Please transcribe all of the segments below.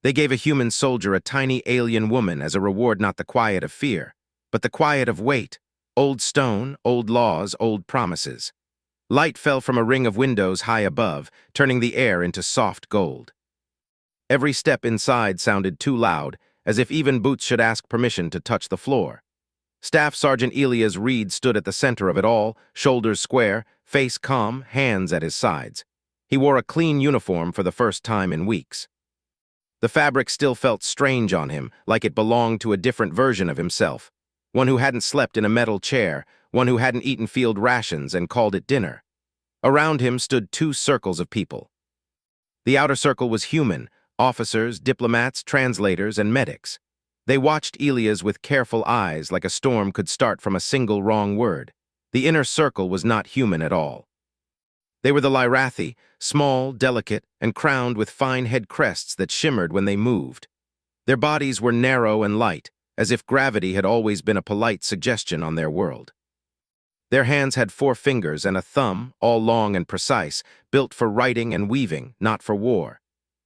They gave a human soldier a tiny alien woman as a reward, not the quiet of fear, but the quiet of weight, old stone, old laws, old promises. Light fell from a ring of windows high above, turning the air into soft gold. Every step inside sounded too loud, as if even boots should ask permission to touch the floor. Staff Sergeant Elias Reed stood at the center of it all, shoulders square, face calm, hands at his sides. He wore a clean uniform for the first time in weeks. The fabric still felt strange on him, like it belonged to a different version of himself, one who hadn't slept in a metal chair, one who hadn't eaten field rations and called it dinner. Around him stood two circles of people. The outer circle was human, officers, diplomats, translators, and medics. They watched Elias with careful eyes, like a storm could start from a single wrong word. The inner circle was not human at all. They were the Lyrathi, small, delicate, and crowned with fine head crests that shimmered when they moved. Their bodies were narrow and light, as if gravity had always been a polite suggestion on their world. Their hands had 4 fingers and a thumb, all long and precise, built for writing and weaving, not for war.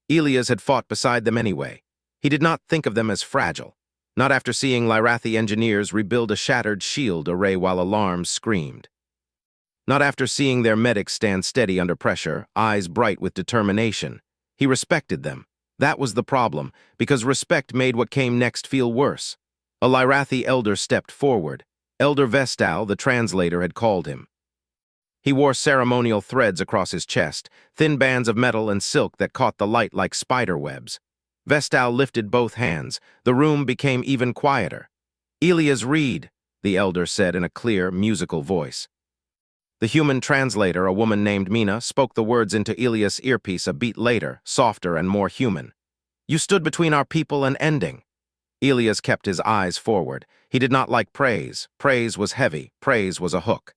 Elias had fought beside them anyway. He did not think of them as fragile, not after seeing Lyrathi engineers rebuild a shattered shield array while alarms screamed. Not after seeing their medics stand steady under pressure, eyes bright with determination. He respected them. That was the problem, because respect made what came next feel worse. A Lyrathi elder stepped forward. Elder Vestal, the translator, had called him. He wore ceremonial threads across his chest, thin bands of metal and silk that caught the light like spider webs. Vestal lifted both hands. The room became even quieter. "Elias Reed," the elder said in a clear, musical voice. The human translator, a woman named Mina, spoke the words into Elias' earpiece a beat later, softer and more human. "You stood between our people and ending." Elias kept his eyes forward. He did not like praise. Praise was heavy. Praise was a hook.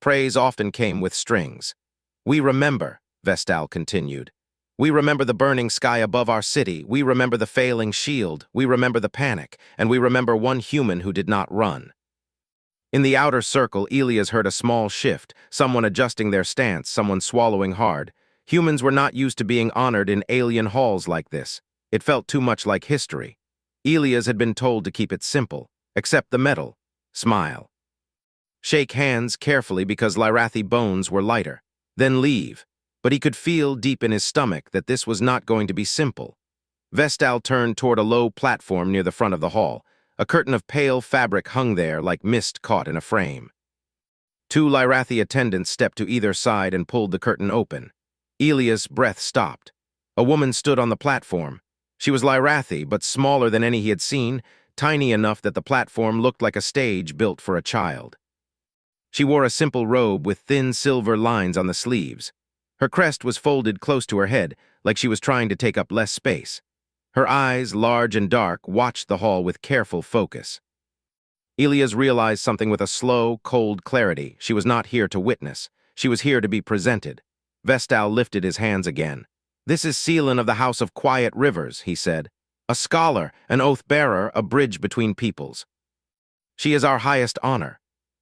Praise often came with strings. "We remember," Vestal continued. "We remember the burning sky above our city. We remember the failing shield. We remember the panic. And we remember one human who did not run." In the outer circle, Elias heard a small shift, someone adjusting their stance, someone swallowing hard. Humans were not used to being honored in alien halls like this. It felt too much like history. Elias had been told to keep it simple. Accept the medal. Smile. Shake hands carefully because Lyrathi bones were lighter. Then leave. But he could feel deep in his stomach that this was not going to be simple. Vestal turned toward a low platform near the front of the hall. A curtain of pale fabric hung there like mist caught in a frame. 2 Lyrathi attendants stepped to either side and pulled the curtain open. Elias' breath stopped. A woman stood on the platform. She was Lyrathi, but smaller than any he had seen, tiny enough that the platform looked like a stage built for a child. She wore a simple robe with thin silver lines on the sleeves. Her crest was folded close to her head, like she was trying to take up less space. Her eyes, large and dark, watched the hall with careful focus. Elias realized something with a slow, cold clarity. She was not here to witness. She was here to be presented. Vestal lifted his hands again. "This is Seelan of the House of Quiet Rivers," he said. "A scholar, an oath-bearer, a bridge between peoples. She is our highest honor."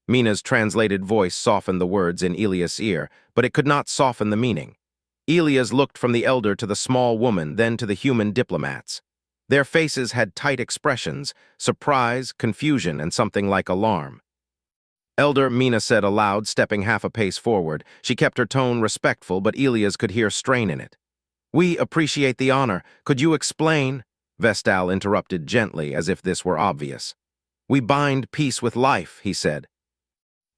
Mina's translated voice softened the words in Elias' ear, but it could not soften the meaning. Elias looked from the elder to the small woman, then to the human diplomats. Their faces had tight expressions, surprise, confusion, and something like alarm. "Elder," Mina said aloud, stepping half a pace forward. She kept her tone respectful, but Elias could hear strain in it. "We appreciate the honor. Could you explain?" Vestal interrupted gently, as if this were obvious. "We bind peace with life," he said.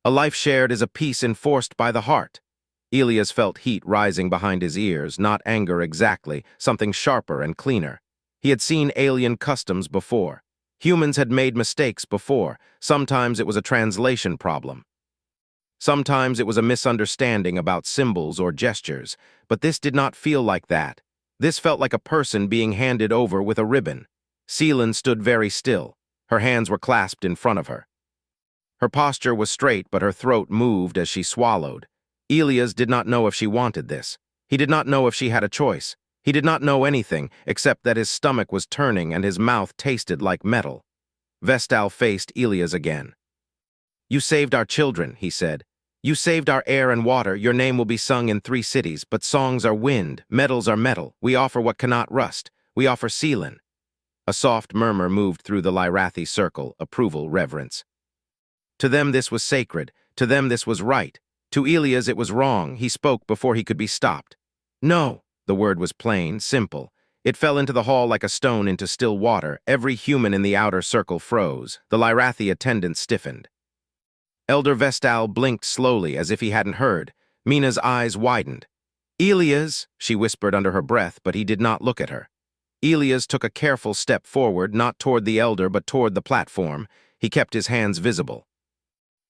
"A life shared is a peace enforced by the heart." Elias felt heat rising behind his ears, not anger exactly, something sharper and cleaner. He had seen alien customs before. Humans had made mistakes before. Sometimes it was a translation problem. Sometimes it was a misunderstanding about symbols or gestures, but this did not feel like that. This felt like a person being handed over with a ribbon. Seelan stood very still. Her hands were clasped in front of her. Her posture was straight, but her throat moved as she swallowed. Elias did not know if she wanted this. He did not know if she had a choice. He did not know anything, except that his stomach was turning and his mouth tasted like metal. Vestal faced Elias again. "You saved our children," he said. "You saved our air and water. Your name will be sung in 3 cities, but songs are wind, medals are metal. We offer what cannot rust. We offer Seelan. A soft murmur moved through the Lyrathi circle, approval, reverence. To them this was sacred. To them this was right. To Elias it was wrong. He spoke before he could be stopped. No. The word was plain, simple. It fell into the hall like a stone into still water. Every human in the outer circle froze. The Lyrathi attendants stiffened. Elder Vestal blinked slowly as if he hadn't heard. Mina's eyes widened. Elias, she whispered under her breath, but he did not look at her. Elias took a careful step forward, not toward the elder but toward the platform. He kept his hands visible.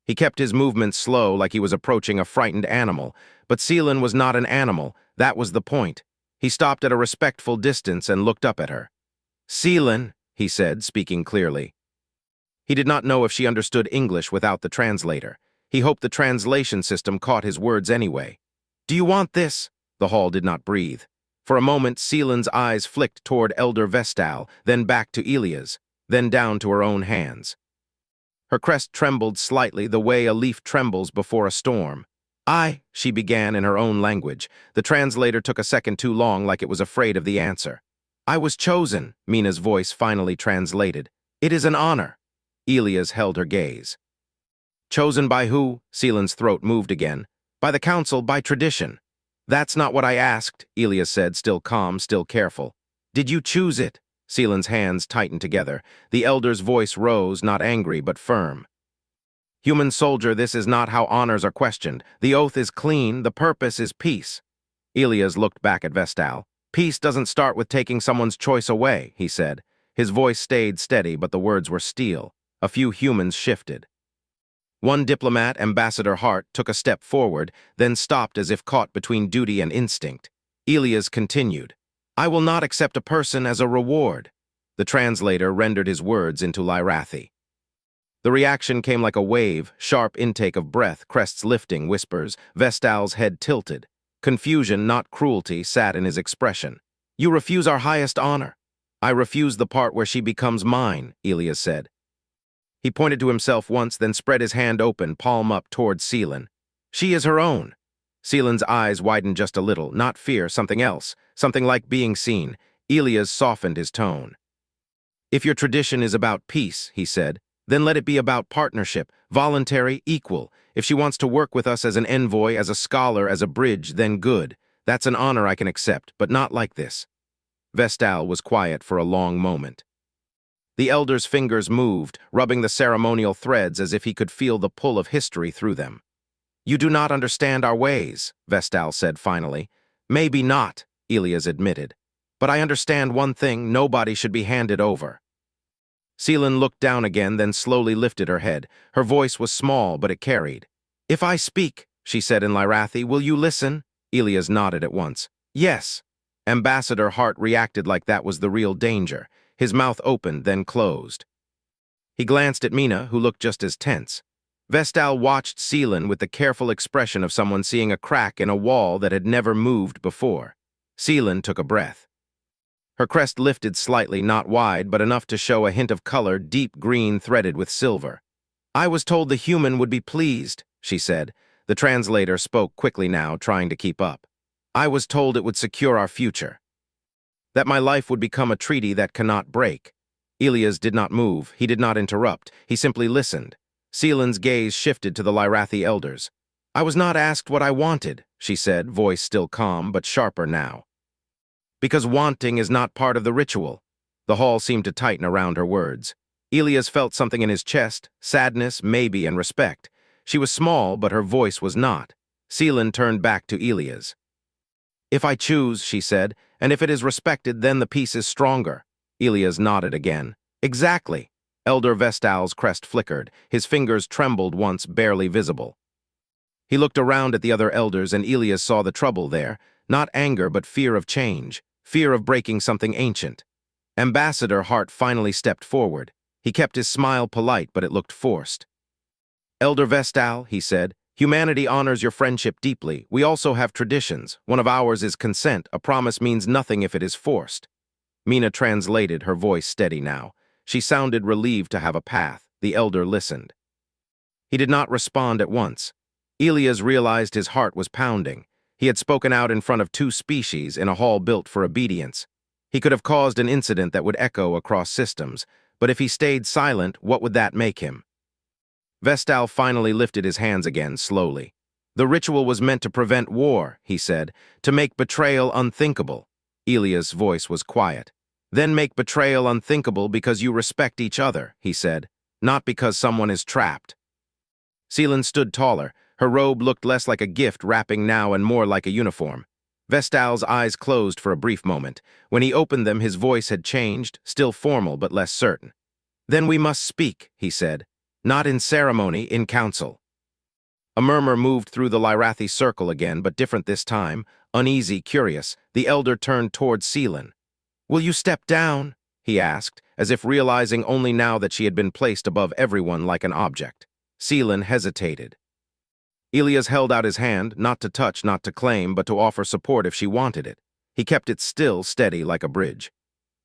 He kept his movements slow like he was approaching a frightened animal, but Seelan was not an animal. That was the point. He stopped at a respectful distance and looked up at her. Seelan, he said, speaking clearly. He did not know if she understood English without the translator. He hoped the translation system caught his words anyway. Do you want this? The hall did not breathe. For a moment, Seelan's eyes flicked toward Elder Vestal, then back to Elias, then down to her own hands. Her crest trembled slightly the way a leaf trembles before a storm. She began in her own language. The translator took a second too long, like it was afraid of the answer. I was chosen, Mina's voice finally translated. It is an honor. Elias held her gaze. Chosen by who? Seelan's throat moved again. By the council, by tradition. That's not what I asked, Elias said, still calm, still careful. Did you choose it? Seelan's hands tightened together. The elder's voice rose, not angry, but firm. Human soldier, this is not how honors are questioned. The oath is clean, the purpose is peace. Elias looked back at Vestal. Peace doesn't start with taking someone's choice away, he said. His voice stayed steady, but the words were steel. A few humans shifted. One diplomat, Ambassador Hart, took a step forward, then stopped as if caught between duty and instinct. Elias continued. I will not accept a person as a reward. The translator rendered his words into Lyrathi. The reaction came like a wave, sharp intake of breath, crests lifting, whispers. Vestal's head tilted. Confusion, not cruelty, sat in his expression. You refuse our highest honor. I refuse the part where she becomes mine, Elias said. He pointed to himself once, then spread his hand open, palm up toward Seelan. She is her own. Seelan's eyes widened just a little, not fear, something else, something like being seen. Elias softened his tone. If your tradition is about peace, he said, then let it be about partnership, voluntary, equal. If she wants to work with us as an envoy, as a scholar, as a bridge, then good. That's an honor I can accept, but not like this. Vestal was quiet for a long moment. The elder's fingers moved, rubbing the ceremonial threads as if he could feel the pull of history through them. You do not understand our ways, Vestal said finally. Maybe not, Elias admitted. But I understand one thing, nobody should be handed over. Seelan looked down again, then slowly lifted her head. Her voice was small, but it carried. If I speak, she said in Lyrathi, will you listen? Elias nodded at once. Yes. Ambassador Hart reacted like that was the real danger. His mouth opened, then closed. He glanced at Mina, who looked just as tense. Vestal watched Seelan with the careful expression of someone seeing a crack in a wall that had never moved before. Seelan took a breath. Her crest lifted slightly, not wide, but enough to show a hint of color, deep green threaded with silver. I was told the human would be pleased, she said. The translator spoke quickly now, trying to keep up. I was told it would secure our future. That my life would become a treaty that cannot break. Elias did not move. He did not interrupt. He simply listened. Seelan's gaze shifted to the Lyrathi elders. I was not asked what I wanted, she said, voice still calm, but sharper now. Because wanting is not part of the ritual. The hall seemed to tighten around her words. Elias felt something in his chest, sadness, maybe, and respect. She was small, but her voice was not. Seelan turned back to Elias. If I choose, she said, and if it is respected, then the peace is stronger. Elias nodded again. Exactly. Elder Vestal's crest flickered. His fingers trembled once, barely visible. He looked around at the other elders, and Elias saw the trouble there. Not anger, but fear of change. Fear of breaking something ancient. Ambassador Hart finally stepped forward. He kept his smile polite, but it looked forced. Elder Vestal, he said, humanity honors your friendship deeply. We also have traditions. One of ours is consent. A promise means nothing if it is forced. Mina translated, her voice steady now. She sounded relieved to have a path. The elder listened. He did not respond at once. Elias realized his heart was pounding. He had spoken out in front of 2 species in a hall built for obedience. He could have caused an incident that would echo across systems, but if he stayed silent, what would that make him? Vestal finally lifted his hands again, slowly. The ritual was meant to prevent war, he said, to make betrayal unthinkable. Elia's voice was quiet. Then make betrayal unthinkable because you respect each other, he said, not because someone is trapped. Seelan stood taller. Her robe looked less like a gift wrapping now and more like a uniform. Vestal's eyes closed for a brief moment. When he opened them, his voice had changed, still formal but less certain. Then we must speak, he said. Not in ceremony, in council. A murmur moved through the Lyrathi circle again, but different this time. Uneasy, curious, the elder turned toward Seelan. Will you step down? He asked, as if realizing only now that she had been placed above everyone like an object. Seelan hesitated. Elias held out his hand, not to touch, not to claim, but to offer support if she wanted it. He kept it still, steady, like a bridge.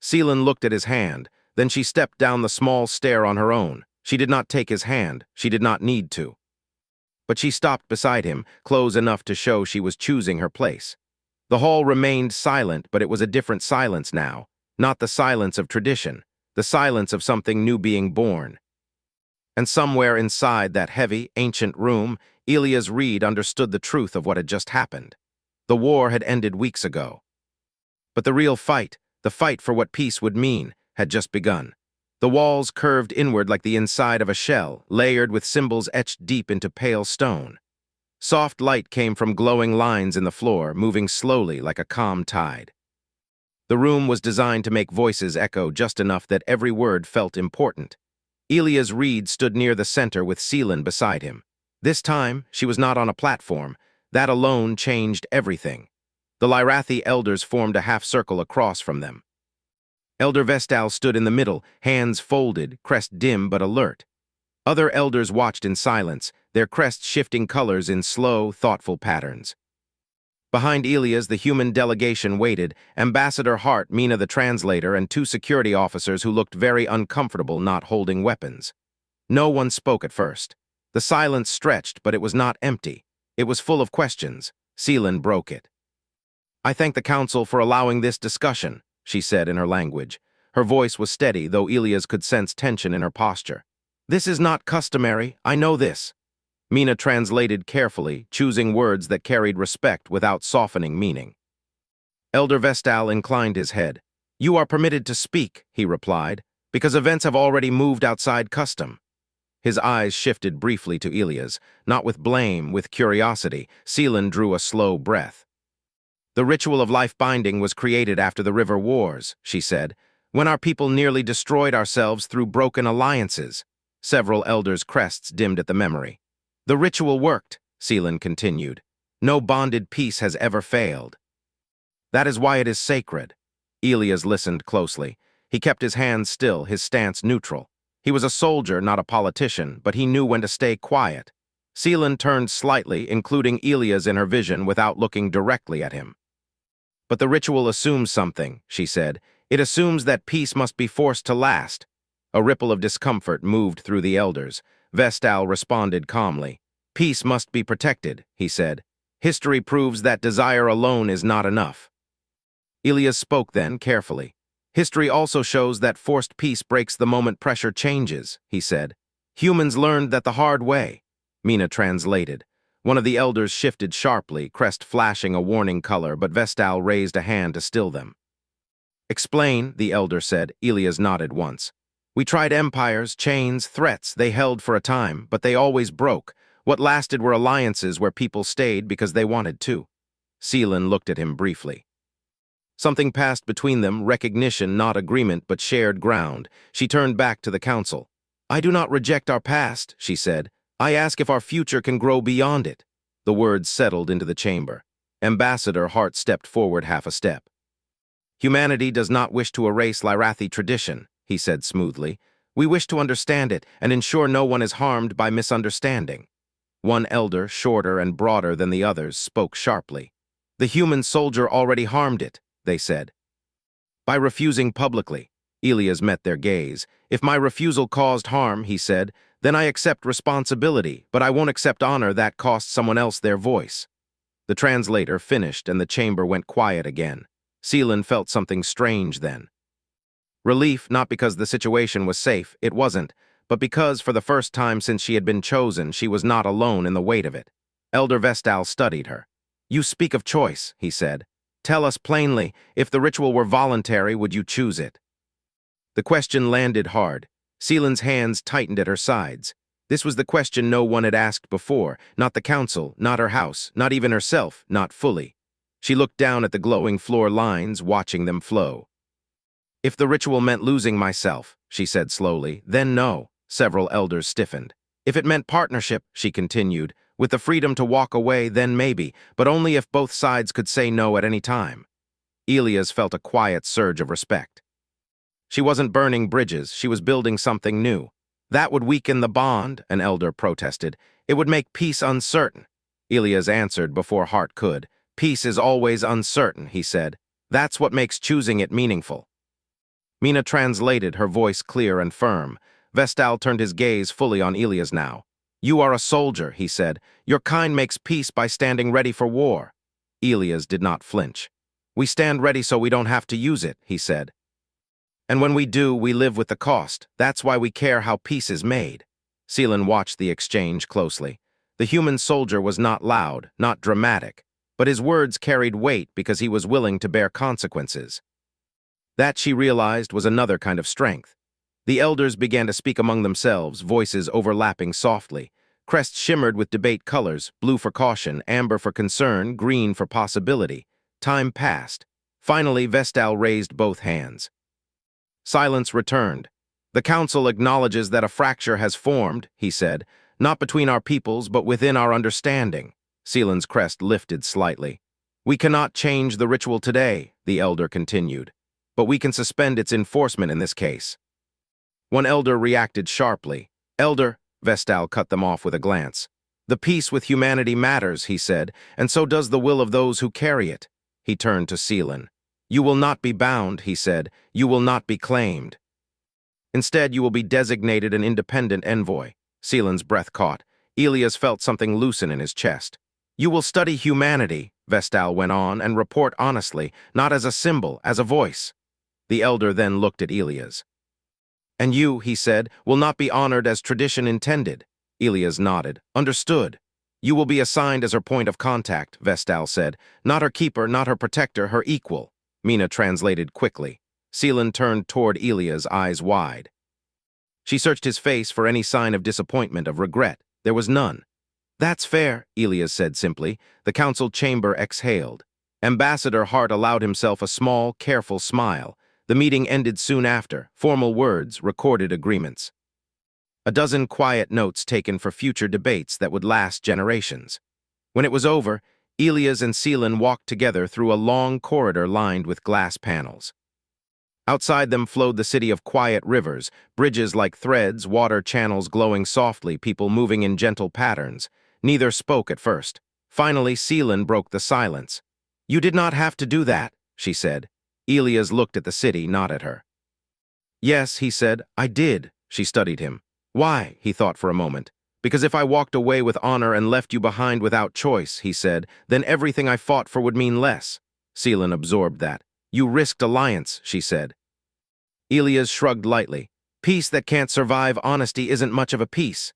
Seelan looked at his hand, then she stepped down the small stair on her own. She did not take his hand, she did not need to. But she stopped beside him, close enough to show she was choosing her place. The hall remained silent, but it was a different silence now. Not the silence of tradition, the silence of something new being born. And somewhere inside that heavy, ancient room, Elias Reed understood the truth of what had just happened. The war had ended weeks ago. But the real fight, the fight for what peace would mean, had just begun. The walls curved inward like the inside of a shell, layered with symbols etched deep into pale stone. Soft light came from glowing lines in the floor, moving slowly like a calm tide. The room was designed to make voices echo just enough that every word felt important. Elias Reed stood near the center with Seelan beside him. This time, she was not on a platform. That alone changed everything. The Lyrathi elders formed a half-circle across from them. Elder Vestal stood in the middle, hands folded, crest dim but alert. Other elders watched in silence, their crests shifting colors in slow, thoughtful patterns. Behind Elias, the human delegation waited, Ambassador Hart, Mina the translator, and 2 security officers who looked very uncomfortable not holding weapons. No one spoke at first. The silence stretched, but it was not empty. It was full of questions. Seelan broke it. I thank the council for allowing this discussion, she said in her language. Her voice was steady, though Elias could sense tension in her posture. This is not customary, I know this. Mina translated carefully, choosing words that carried respect without softening meaning. Elder Vestal inclined his head. You are permitted to speak, he replied, because events have already moved outside custom. His eyes shifted briefly to Elias, not with blame, with curiosity. Seelan drew a slow breath. The ritual of life binding was created after the river wars, she said, when our people nearly destroyed ourselves through broken alliances. Several elders' crests dimmed at the memory. The ritual worked, Seelan continued. No bonded peace has ever failed. That is why it is sacred. Elias listened closely. He kept his hands still, his stance neutral. He was a soldier, not a politician, but he knew when to stay quiet. Seelan turned slightly, including Elias in her vision, without looking directly at him. But the ritual assumes something, she said. It assumes that peace must be forced to last. A ripple of discomfort moved through the elders. Vestal responded calmly. Peace must be protected, he said. History proves that desire alone is not enough. Elias spoke then, carefully. History also shows that forced peace breaks the moment pressure changes, he said. Humans learned that the hard way. Mina translated. One of the elders shifted sharply, crest flashing a warning color, but Vestal raised a hand to still them. Explain, the elder said. Elias nodded once. We tried empires, chains, threats. They held for a time, but they always broke. What lasted were alliances where people stayed because they wanted to. Seelan looked at him briefly. Something passed between them, recognition, not agreement, but shared ground. She turned back to the council. I do not reject our past, she said. I ask if our future can grow beyond it. The words settled into the chamber. Ambassador Hart stepped forward half a step. Humanity does not wish to erase Lyrathi tradition, he said smoothly. We wish to understand it and ensure no one is harmed by misunderstanding. One elder, shorter and broader than the others, spoke sharply. The human soldier already harmed it, they said. By refusing publicly. Elias met their gaze. If my refusal caused harm, he said, then I accept responsibility, but I won't accept honor that costs someone else their voice. The translator finished and the chamber went quiet again. Seelan felt something strange then. Relief, not because the situation was safe, it wasn't, but because, for the first time since she had been chosen, she was not alone in the weight of it. Elder Vestal studied her. "You speak of choice," he said. "Tell us plainly, if the ritual were voluntary, would you choose it?" The question landed hard. Seelan's hands tightened at her sides. This was the question no one had asked before, not the council, not her house, not even herself, not fully. She looked down at the glowing floor lines, watching them flow. "If the ritual meant losing myself," she said slowly, "then no." Several elders stiffened. "If it meant partnership," she continued, "with the freedom to walk away, then maybe, but only if both sides could say no at any time." Elias felt a quiet surge of respect. She wasn't burning bridges, she was building something new. "That would weaken the bond," an elder protested. "It would make peace uncertain." Elias answered before Hart could. "Peace is always uncertain," he said. "That's what makes choosing it meaningful." Mina translated, her voice clear and firm. Vestal turned his gaze fully on Elias now. "You are a soldier," he said. "Your kind makes peace by standing ready for war." Elias did not flinch. "We stand ready so we don't have to use it," he said. "And when we do, we live with the cost. That's why we care how peace is made." Seelan watched the exchange closely. The human soldier was not loud, not dramatic, but his words carried weight because he was willing to bear consequences. That, she realized, was another kind of strength. The elders began to speak among themselves, voices overlapping softly. Crests shimmered with debate colors, blue for caution, amber for concern, green for possibility. Time passed. Finally, Vestal raised both hands. Silence returned. "The council acknowledges that a fracture has formed," he said, "not between our peoples, but within our understanding." Seelan's crest lifted slightly. "We cannot change the ritual today," the elder continued, "but we can suspend its enforcement in this case." One elder reacted sharply. "Elder," Vestal cut them off with a glance. "The peace with humanity matters," he said, "and so does the will of those who carry it." He turned to Seelan. "You will not be bound," he said. "You will not be claimed. Instead, you will be designated an independent envoy." Seelan's breath caught. Elias felt something loosen in his chest. "You will study humanity," Vestal went on, "and report honestly, not as a symbol, as a voice." The elder then looked at Elias. "And you," he said, "will not be honored as tradition intended." Elias nodded. "Understood." "You will be assigned as her point of contact," Vestal said. "Not her keeper, not her protector, her equal." Mina translated quickly. Seelan turned toward Elias, eyes wide. She searched his face for any sign of disappointment, of regret. There was none. "That's fair," Elias said simply. The council chamber exhaled. Ambassador Hart allowed himself a small, careful smile. The meeting ended soon after, formal words, recorded agreements. A dozen quiet notes taken for future debates that would last generations. When it was over, Elias and Seelan walked together through a long corridor lined with glass panels. Outside them flowed the city of quiet rivers, bridges like threads, water channels glowing softly, people moving in gentle patterns. Neither spoke at first. Finally, Seelan broke the silence. "You did not have to do that," she said. Elias looked at the city, not at her. "Yes," he said, "I did." She studied him. "Why?" he thought for a moment. "Because if I walked away with honor and left you behind without choice," he said, "then everything I fought for would mean less." Seelan absorbed that. "You risked alliance," she said. Elias shrugged lightly. "Peace that can't survive honesty isn't much of a peace."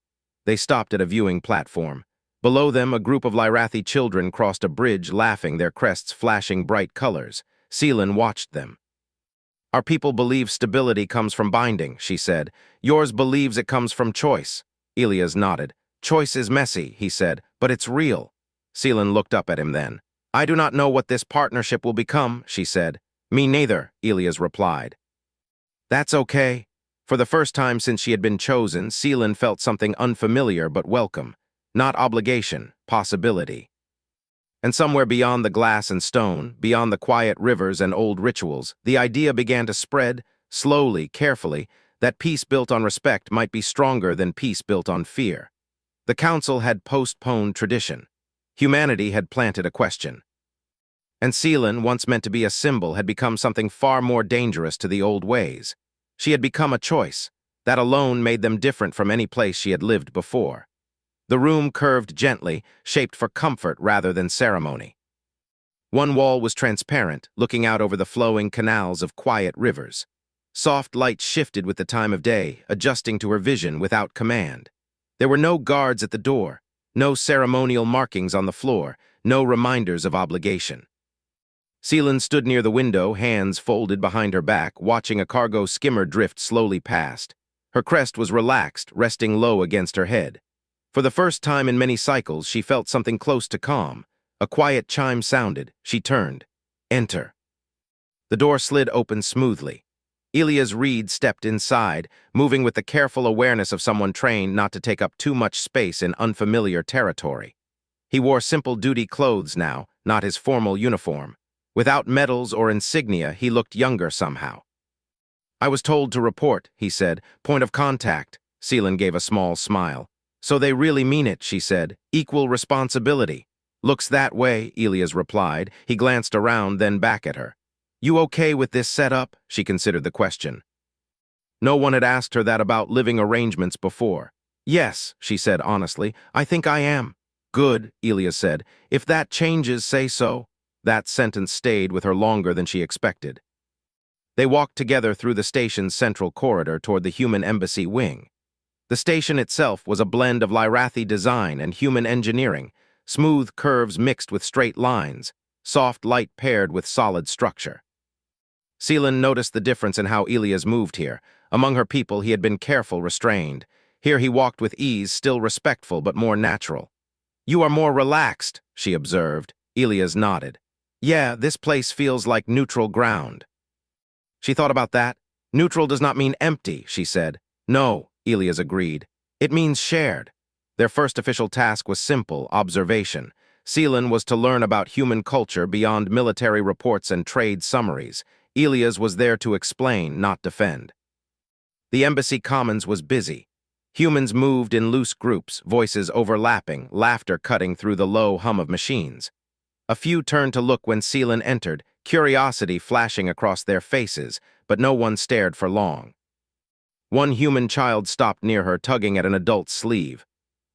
They stopped at a viewing platform. Below them, a group of Lyrathi children crossed a bridge, laughing, their crests flashing bright colors. Seelan watched them. "Our people believe stability comes from binding," she said. "Yours believes it comes from choice." Elias nodded. "Choice is messy," he said, "but it's real." Seelan looked up at him then. "I do not know what this partnership will become," she said. "Me neither," Elias replied. "That's okay." For the first time since she had been chosen, Seelan felt something unfamiliar but welcome. Not obligation, possibility. And somewhere beyond the glass and stone, beyond the quiet rivers and old rituals, the idea began to spread, slowly, carefully, that peace built on respect might be stronger than peace built on fear. The council had postponed tradition. Humanity had planted a question. And Seelan, once meant to be a symbol, had become something far more dangerous to the old ways. She had become a choice. That alone made them different from any place she had lived before. The room curved gently, shaped for comfort rather than ceremony. One wall was transparent, looking out over the flowing canals of quiet rivers. Soft light shifted with the time of day, adjusting to her vision without command. There were no guards at the door, no ceremonial markings on the floor, no reminders of obligation. Seelan stood near the window, hands folded behind her back, watching a cargo skimmer drift slowly past. Her crest was relaxed, resting low against her head. For the first time in many cycles, she felt something close to calm. A quiet chime sounded. She turned. Enter. The door slid open smoothly. Elias Reed stepped inside, moving with the careful awareness of someone trained not to take up too much space in unfamiliar territory. He wore simple duty clothes now, not his formal uniform. Without medals or insignia, he looked younger somehow. "I was told to report," he said. "Point of contact." Seelan gave a small smile. "So they really mean it," she said. "Equal responsibility." "Looks that way," Elias replied. He glanced around, then back at her. "You okay with this setup?" She considered the question. No one had asked her that about living arrangements before. "Yes," she said honestly. "I think I am." "Good," Elias said. "If that changes, say so." That sentence stayed with her longer than she expected. They walked together through the station's central corridor toward the human embassy wing. The station itself was a blend of Lyrathi design and human engineering, smooth curves mixed with straight lines, soft light paired with solid structure. Seelan noticed the difference in how Elias moved here. Among her people, he had been careful, restrained. Here he walked with ease, still respectful but more natural. "You are more relaxed," she observed. Elias nodded. "Yeah, this place feels like neutral ground." She thought about that. "Neutral does not mean empty," she said. "No," Elias agreed. "It means shared." Their first official task was simple, observation. Seelan was to learn about human culture beyond military reports and trade summaries. Elias was there to explain, not defend. The embassy commons was busy. Humans moved in loose groups, voices overlapping, laughter cutting through the low hum of machines. A few turned to look when Seelan entered, curiosity flashing across their faces, but no one stared for long. One human child stopped near her, tugging at an adult's sleeve.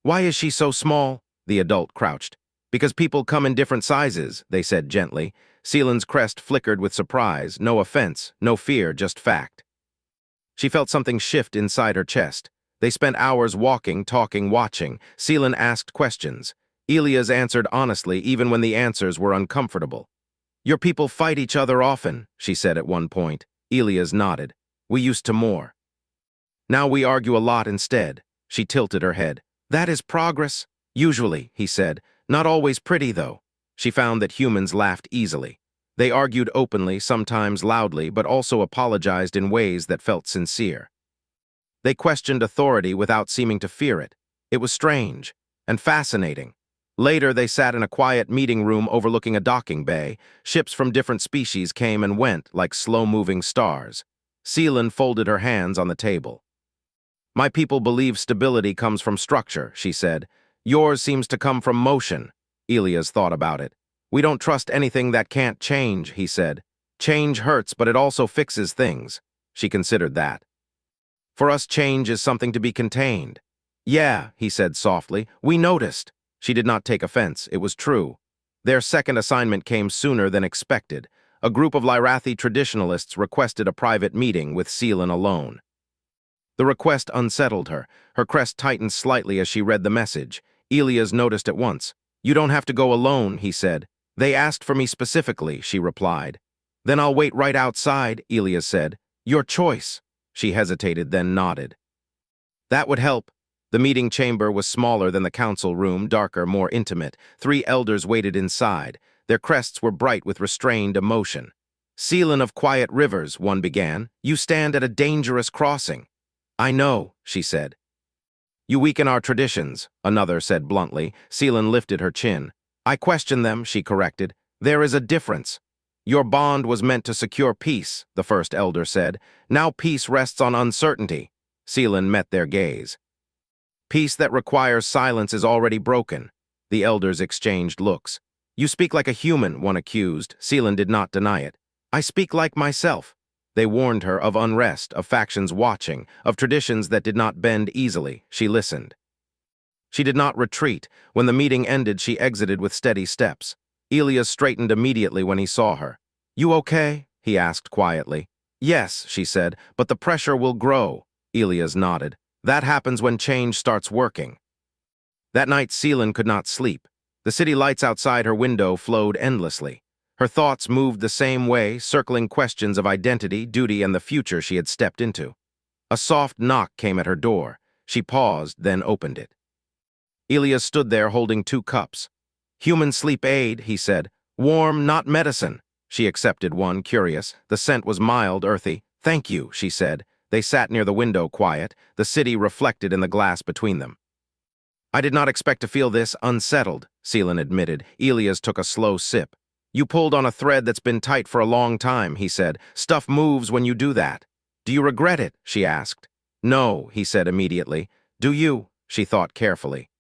"Why is she so small?" The adult crouched. "Because people come in different sizes," they said gently. Seelan's crest flickered with surprise. No offense, no fear, just fact. She felt something shift inside her chest. They spent hours walking, talking, watching. Seelan asked questions. Elias answered honestly, even when the answers were uncomfortable. "Your people fight each other often," she said at one point. Elias nodded. "We used to more. Now we argue a lot instead." She tilted her head. "That is progress." "Usually," he said. "Not always pretty, though." She found that humans laughed easily. They argued openly, sometimes loudly, but also apologized in ways that felt sincere. They questioned authority without seeming to fear it. It was strange and fascinating. Later, they sat in a quiet meeting room overlooking a docking bay. Ships from different species came and went like slow-moving stars. Seelan folded her hands on the table. "My people believe stability comes from structure," she said. "Yours seems to come from motion." Elias thought about it. "We don't trust anything that can't change," he said. "Change hurts, but it also fixes things." She considered that. "For us, change is something to be contained." "Yeah," he said softly. "We noticed." She did not take offense. It was true. Their second assignment came sooner than expected. A group of Lyrathi traditionalists requested a private meeting with Seelan alone. The request unsettled her. Her crest tightened slightly as she read the message. Elias noticed at once. "You don't have to go alone," he said. "They asked for me specifically," she replied. "Then I'll wait right outside," Elias said. "Your choice." She hesitated, then nodded. That would help. The meeting chamber was smaller than the council room, darker, more intimate. 3 elders waited inside. Their crests were bright with restrained emotion. "Seelan of Quiet Rivers," one began, "you stand at a dangerous crossing." "I know," she said. "You weaken our traditions," another said bluntly. Seelan lifted her chin. "I question them," she corrected. "There is a difference." "Your bond was meant to secure peace," the first elder said. "Now peace rests on uncertainty." Seelan met their gaze. "Peace that requires silence is already broken." The elders exchanged looks. "You speak like a human," one accused. Seelan did not deny it. "I speak like myself." They warned her of unrest, of factions watching, of traditions that did not bend easily. She listened. She did not retreat. When the meeting ended, she exited with steady steps. Elias straightened immediately when he saw her. "You okay?" he asked quietly. "Yes," she said, "but the pressure will grow." Elias nodded. "That happens when change starts working." That night, Seelen could not sleep. The city lights outside her window flowed endlessly. Her thoughts moved the same way, circling questions of identity, duty, and the future she had stepped into. A soft knock came at her door. She paused, then opened it. Elias stood there holding 2 cups. "Human sleep aid," he said. "Warm, not medicine." She accepted one, curious. The scent was mild, earthy. "Thank you," she said. They sat near the window, quiet, the city reflected in the glass between them. "I did not expect to feel this unsettled," Seelen admitted. Elias took a slow sip. "You pulled on a thread that's been tight for a long time," he said. "Stuff moves when you do that." "Do you regret it?" she asked. "No," he said immediately. "Do you?" She thought carefully.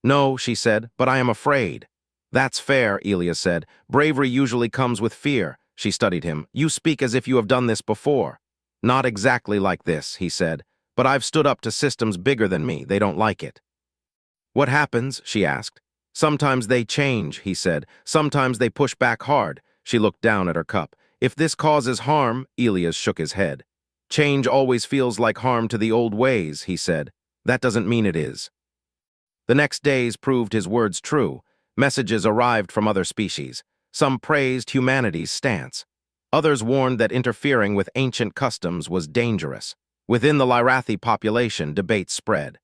"No," she said, "but I am afraid." "That's fair," Elias said. "Bravery usually comes with fear." She studied him. "You speak as if you have done this before." "Not exactly like this," he said. "But I've stood up to systems bigger than me. They don't like it." "What happens?" she asked. "Sometimes they change," he said. "Sometimes they push back hard." She looked down at her cup. "If this causes harm," Elias shook his head. "Change always feels like harm to the old ways," he said. "That doesn't mean it is." The next days proved his words true. Messages arrived from other species. Some praised humanity's stance. Others warned that interfering with ancient customs was dangerous. Within the Lyrathi population, debates spread.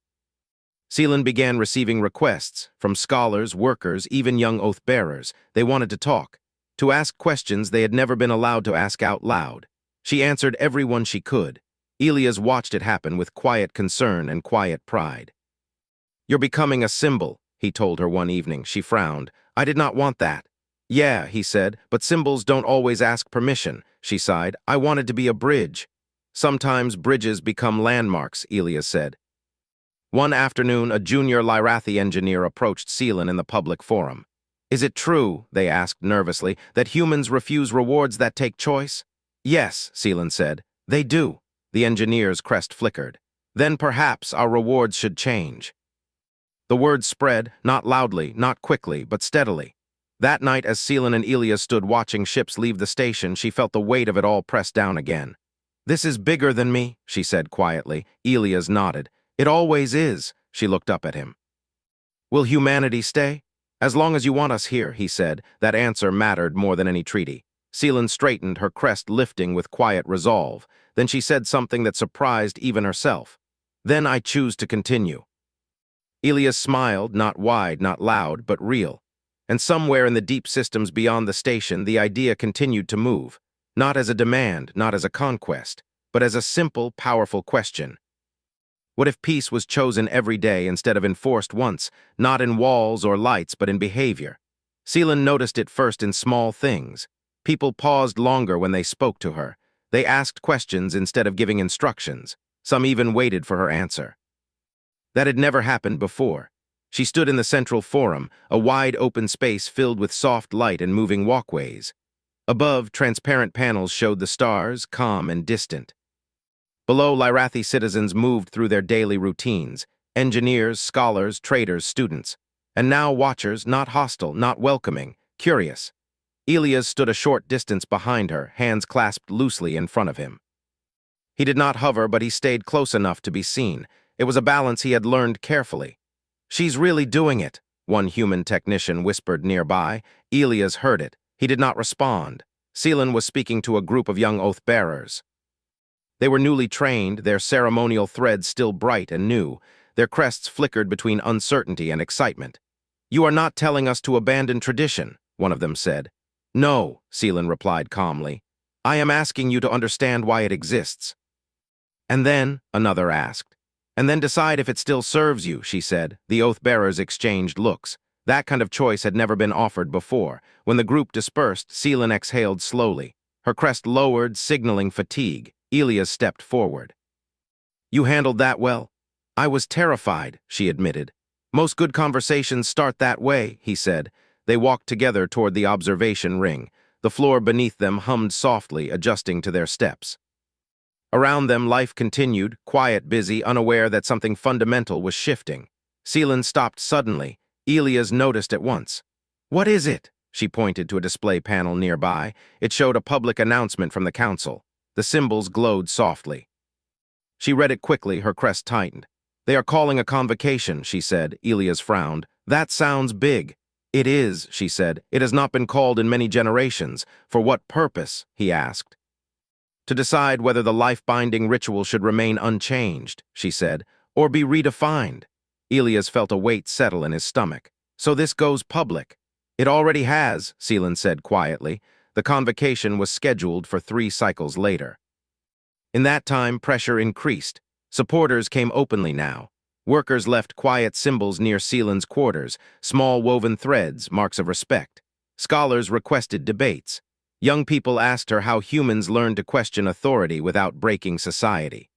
Seelen began receiving requests from scholars, workers, even young oath-bearers. They wanted to talk, to ask questions they had never been allowed to ask out loud. She answered everyone she could. Elias watched it happen with quiet concern and quiet pride. "You're becoming a symbol," he told her one evening. She frowned. "I did not want that." "Yeah," he said, "but symbols don't always ask permission." She sighed. "I wanted to be a bridge." "Sometimes bridges become landmarks," Elias said. One afternoon, a junior Lyrathi engineer approached Seelen in the public forum. "Is it true," they asked nervously, "that humans refuse rewards that take choice?" "Yes," Seelen said. "They do." The engineer's crest flickered. "Then perhaps our rewards should change." The word spread, not loudly, not quickly, but steadily. That night, as Seelen and Elias stood watching ships leave the station, she felt the weight of it all press down again. "This is bigger than me," she said quietly. Elias nodded. "It always is." She looked up at him. "Will humanity stay?" "As long as you want us here," he said. That answer mattered more than any treaty. Seelen straightened, her crest lifting with quiet resolve. Then she said something that surprised even herself. "Then I choose to continue." Elias smiled, not wide, not loud, but real. And somewhere in the deep systems beyond the station, the idea continued to move, not as a demand, not as a conquest, but as a simple, powerful question. What if peace was chosen every day instead of enforced once, not in walls or lights, but in behavior? Seelen noticed it first in small things. People paused longer when they spoke to her. They asked questions instead of giving instructions. Some even waited for her answer. That had never happened before. She stood in the central forum, a wide open space filled with soft light and moving walkways. Above, transparent panels showed the stars, calm and distant. Below, Lyrathi citizens moved through their daily routines, engineers, scholars, traders, students. And now watchers, not hostile, not welcoming, curious. Elias stood a short distance behind her, hands clasped loosely in front of him. He did not hover, but he stayed close enough to be seen. It was a balance he had learned carefully. "She's really doing it," one human technician whispered nearby. Elias heard it. He did not respond. Seelen was speaking to a group of young oath-bearers. They were newly trained, their ceremonial threads still bright and new. Their crests flickered between uncertainty and excitement. "You are not telling us to abandon tradition," one of them said. "No," Seelen replied calmly. "I am asking you to understand why it exists." "And then," another asked. "And then decide if it still serves you," she said. The oath-bearers exchanged looks. That kind of choice had never been offered before. When the group dispersed, Seelen exhaled slowly. Her crest lowered, signaling fatigue. Elias stepped forward. "You handled that well." "I was terrified," she admitted. "Most good conversations start that way," he said. They walked together toward the observation ring. The floor beneath them hummed softly, adjusting to their steps. Around them, life continued, quiet, busy, unaware that something fundamental was shifting. Seelen stopped suddenly. Elias noticed at once. "What is it?" She pointed to a display panel nearby. It showed a public announcement from the council. The symbols glowed softly. She read it quickly, her crest tightened. "They are calling a convocation," she said. Elias frowned. "That sounds big." "It is," she said. "It has not been called in many generations. For what purpose?" he asked. "To decide whether the life-binding ritual should remain unchanged," she said, "or be redefined." Elias felt a weight settle in his stomach. "So this goes public." "It already has," Seelan said quietly. The convocation was scheduled for 3 cycles later. In that time, pressure increased. Supporters came openly now. Workers left quiet symbols near Seelan's quarters, small woven threads, marks of respect. Scholars requested debates. Young people asked her how humans learned to question authority without breaking society.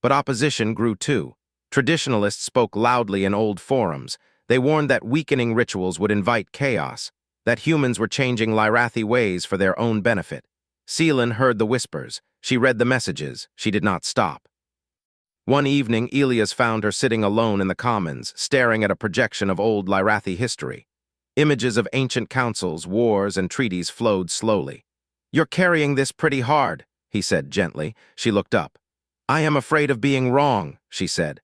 But opposition grew too. Traditionalists spoke loudly in old forums. They warned that weakening rituals would invite chaos, that humans were changing Lyrathi ways for their own benefit. Seelan heard the whispers. She read the messages. She did not stop. One evening, Elias found her sitting alone in the commons, staring at a projection of old Lyrathi history. Images of ancient councils, wars, and treaties flowed slowly. "You're carrying this pretty hard," he said gently. She looked up. "I am afraid of being wrong," she said.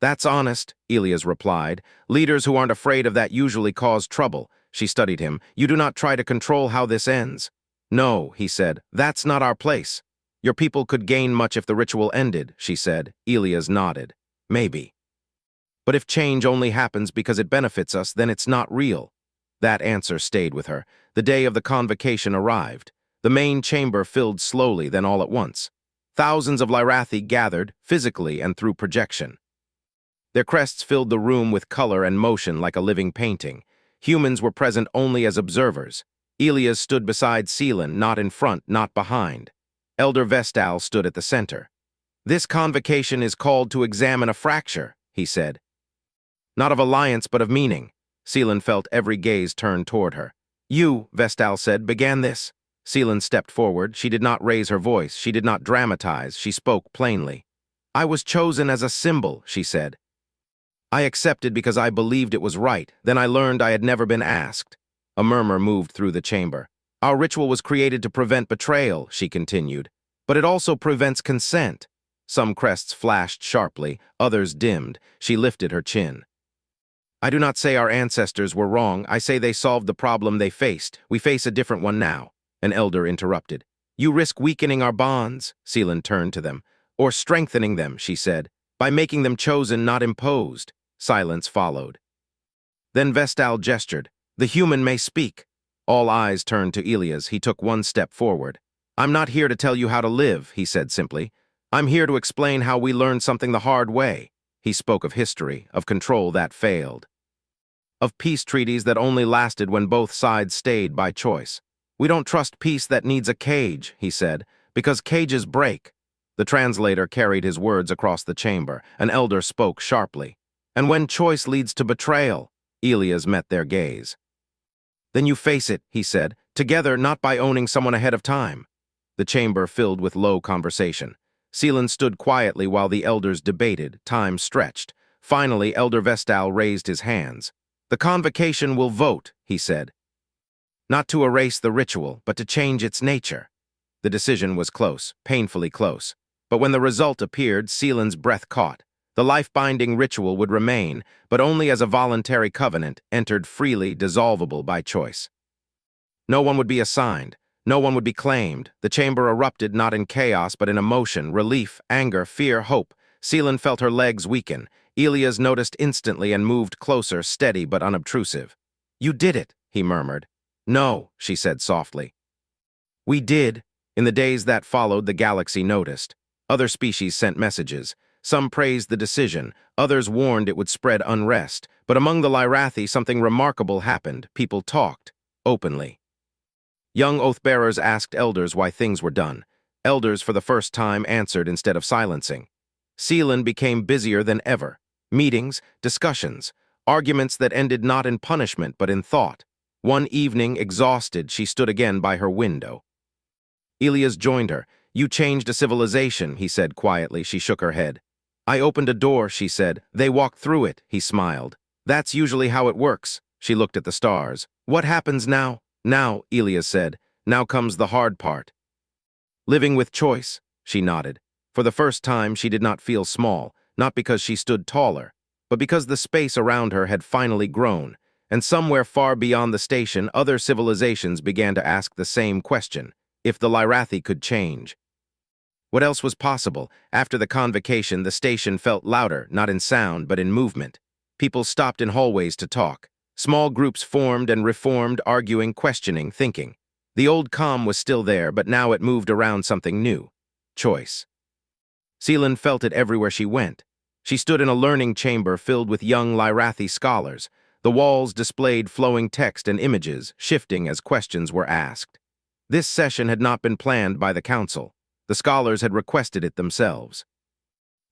"That's honest," Elias replied. "Leaders who aren't afraid of that usually cause trouble." She studied him. "You do not try to control how this ends." "No," he said. "That's not our place." "Your people could gain much if the ritual ended," she said. Elias nodded. "Maybe. But if change only happens because it benefits us, then it's not real." That answer stayed with her. The day of the convocation arrived. The main chamber filled slowly, then all at once. Thousands of Lyrathi gathered, physically and through projection. Their crests filled the room with color and motion like a living painting. Humans were present only as observers. Elias stood beside Seelan, not in front, not behind. Elder Vestal stood at the center. "This convocation is called to examine a fracture," he said. "Not of alliance, but of meaning." Seelan felt every gaze turned toward her. "You," Vestal said, "began this." Seelan stepped forward. She did not raise her voice. She did not dramatize. She spoke plainly. "I was chosen as a symbol," she said. "I accepted because I believed it was right. Then I learned I had never been asked." A murmur moved through the chamber. "Our ritual was created to prevent betrayal," she continued. "But it also prevents consent." Some crests flashed sharply, others dimmed. She lifted her chin. "I do not say our ancestors were wrong. I say they solved the problem they faced. We face a different one now." An elder interrupted. "You risk weakening our bonds," Seelan turned to them. "Or strengthening them," she said, "by making them chosen, not imposed." Silence followed. Then Vestal gestured. "The human may speak." All eyes turned to Elias. He took one step forward. "I'm not here to tell you how to live," he said simply. "I'm here to explain how we learned something the hard way." He spoke of history, of control that failed, of peace treaties that only lasted when both sides stayed by choice. "We don't trust peace that needs a cage," he said, "because cages break." The translator carried his words across the chamber. An elder spoke sharply. "And when choice leads to betrayal," Elias met their gaze. "Then you face it," he said, "together, not by owning someone ahead of time." The chamber filled with low conversation. Seelan stood quietly while the elders debated. Time stretched. Finally, Elder Vestal raised his hands. "The convocation will vote," he said. "Not to erase the ritual, but to change its nature." The decision was close, painfully close. But when the result appeared, Seelan's breath caught. The life-binding ritual would remain, but only as a voluntary covenant, entered freely, dissolvable by choice. No one would be assigned. No one would be claimed. The chamber erupted not in chaos, but in emotion, relief, anger, fear, hope. Seelan felt her legs weaken. Elias noticed instantly and moved closer, steady but unobtrusive. "You did it," he murmured. "No," she said softly. "We did." In the days that followed, the galaxy noticed. Other species sent messages. Some praised the decision, others warned it would spread unrest. But among the Lyrathi, something remarkable happened. People talked, openly. Young oath-bearers asked elders why things were done. Elders, for the first time, answered instead of silencing. Seelan became busier than ever. Meetings, discussions, arguments that ended not in punishment but in thought. One evening, exhausted, she stood again by her window. Elias joined her. "You changed a civilization," he said quietly. She shook her head. "I opened a door," she said. "They walked through it," he smiled. "That's usually how it works." She looked at the stars. What happens now? Now, Elias said. Now comes the hard part. Living with choice, she nodded. For the first time, she did not feel small, not because she stood taller, but because the space around her had finally grown, and somewhere far beyond the station, other civilizations began to ask the same question, if the Lyrathi could change. What else was possible? After the convocation, the station felt louder, not in sound, but in movement. People stopped in hallways to talk. Small groups formed and reformed, arguing, questioning, thinking. The old calm was still there, but now it moved around something new. Choice. Seelan felt it everywhere she went. She stood in a learning chamber filled with young Lyrathi scholars. The walls displayed flowing text and images, shifting as questions were asked. This session had not been planned by the council. The scholars had requested it themselves.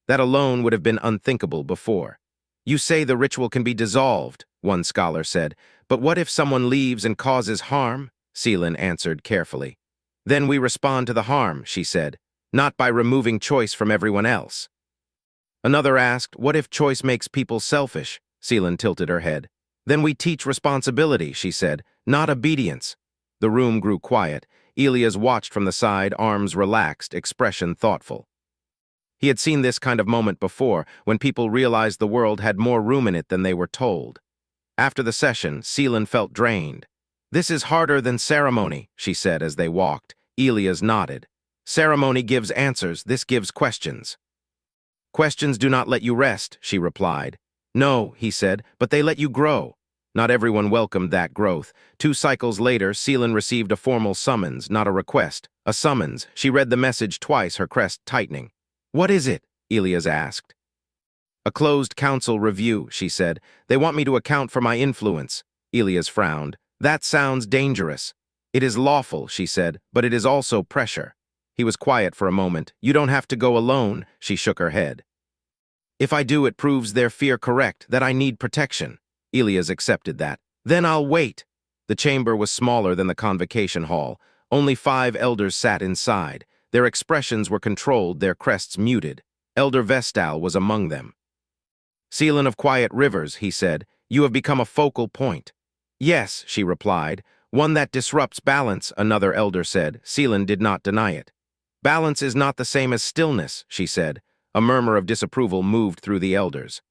That alone would have been unthinkable before. You say the ritual can be dissolved, one scholar said, but what if someone leaves and causes harm? Seelan answered carefully. Then we respond to the harm, she said, not by removing choice from everyone else. Another asked, what if choice makes people selfish? Seelan tilted her head. Then we teach responsibility, she said, not obedience. The room grew quiet. Elias watched from the side, arms relaxed, expression thoughtful. He had seen this kind of moment before, when people realized the world had more room in it than they were told. After the session, Seelan felt drained. This is harder than ceremony, she said as they walked. Elias nodded. Ceremony gives answers, this gives questions. Questions do not let you rest, she replied. No, he said, but they let you grow. Not everyone welcomed that growth. 2 cycles later, Seelan received a formal summons, not a request. A summons. She read the message twice, her crest tightening. What is it? Elias asked. A closed council review, she said. They want me to account for my influence. Elias frowned. That sounds dangerous. It is lawful, she said, but it is also pressure. He was quiet for a moment. You don't have to go alone, she shook her head. If I do, it proves their fear correct, that I need protection. Elias accepted that. Then I'll wait. The chamber was smaller than the convocation hall. Only 5 elders sat inside. Their expressions were controlled, their crests muted. Elder Vestal was among them. Seelan of Quiet Rivers, he said, you have become a focal point. Yes, she replied. One that disrupts balance, another elder said. Seelan did not deny it. Balance is not the same as stillness, she said. A murmur of disapproval moved through the elders.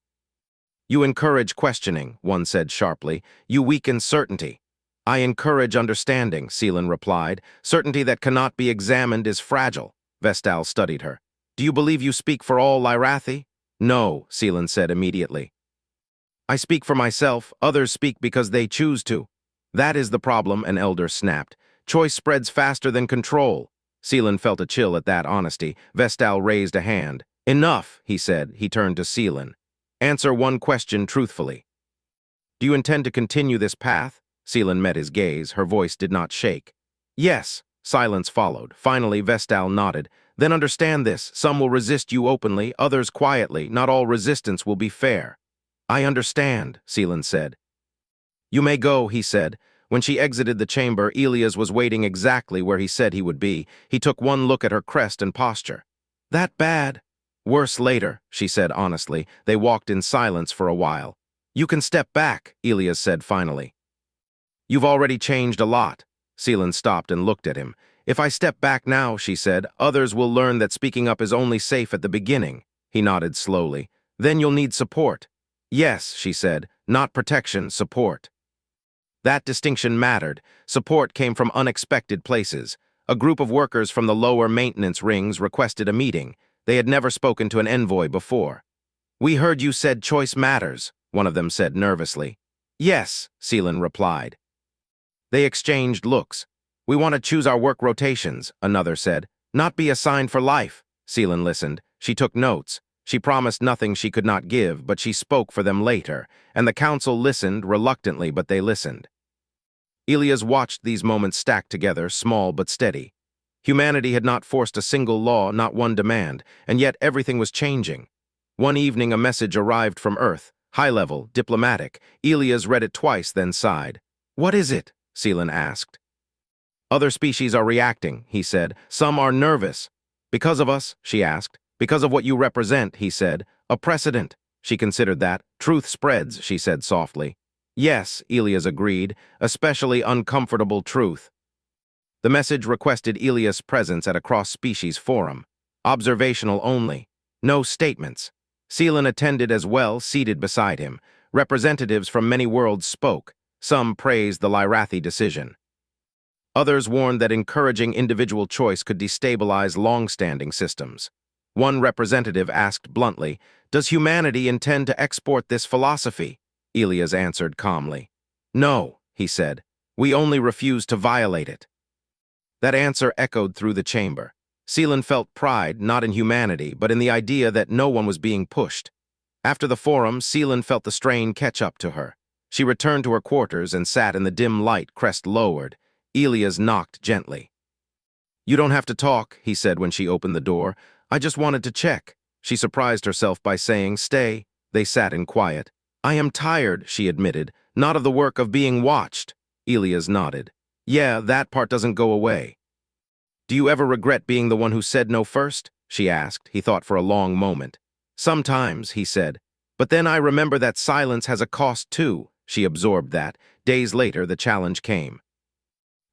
You encourage questioning, one said sharply. You weaken certainty. I encourage understanding, Seelan replied. Certainty that cannot be examined is fragile. Vestal studied her. Do you believe you speak for all Lyrathi? No, Seelan said immediately. I speak for myself, others speak because they choose to. That is the problem, an elder snapped. Choice spreads faster than control. Seelan felt a chill at that honesty. Vestal raised a hand. Enough, he said. He turned to Seelan. Answer one question truthfully. Do you intend to continue this path? Seelan met his gaze. Her voice did not shake. Yes. Silence followed. Finally, Vestal nodded. Then understand this. Some will resist you openly, others quietly. Not all resistance will be fair. I understand, Seelan said. You may go, he said. When she exited the chamber, Elias was waiting exactly where he said he would be. He took one look at her crest and posture. That bad? Worse later, she said honestly. They walked in silence for a while. You can step back, Elias said finally. You've already changed a lot. Seelan stopped and looked at him. If I step back now, she said, others will learn that speaking up is only safe at the beginning. He nodded slowly. Then you'll need support. Yes, she said, not protection, support. That distinction mattered. Support came from unexpected places. A group of workers from the lower maintenance rings requested a meeting. They had never spoken to an envoy before. We heard you said choice matters, one of them said nervously. Yes, Seelan replied. They exchanged looks. We want to choose our work rotations, another said. Not be assigned for life. Seelan listened. She took notes. She promised nothing she could not give, but she spoke for them later, and the council listened reluctantly, but they listened. Elias watched these moments stacked together, small but steady. Humanity had not forced a single law, not one demand, and yet everything was changing. One evening a message arrived from Earth, high-level, diplomatic. Elias read it twice, then sighed. What is it? Seelan asked. Other species are reacting, he said. Some are nervous. Because of us? She asked. Because of what you represent, he said. A precedent. She considered that. Truth spreads, she said softly. Yes, Elias agreed, especially uncomfortable truth. The message requested Elias' presence at a cross-species forum. Observational only. No statements. Seelan attended as well, seated beside him. Representatives from many worlds spoke. Some praised the Lyrathi decision. Others warned that encouraging individual choice could destabilize long-standing systems. One representative asked bluntly, "Does humanity intend to export this philosophy?" Elias answered calmly. "No," he said. "We only refuse to violate it." That answer echoed through the chamber. Seelan felt pride not in humanity, but in the idea that no one was being pushed. After the forum, Seelan felt the strain catch up to her. She returned to her quarters and sat in the dim light, crest lowered. Elias knocked gently. "You don't have to talk," he said when she opened the door. "I just wanted to check." She surprised herself by saying, "Stay." They sat in quiet. "I am tired," she admitted, "not of the work of being watched." Elias nodded. "Yeah, that part doesn't go away." "Do you ever regret being the one who said no first?" she asked. He thought for a long moment. "Sometimes," he said. "But then I remember that silence has a cost too." She absorbed that. Days later, the challenge came.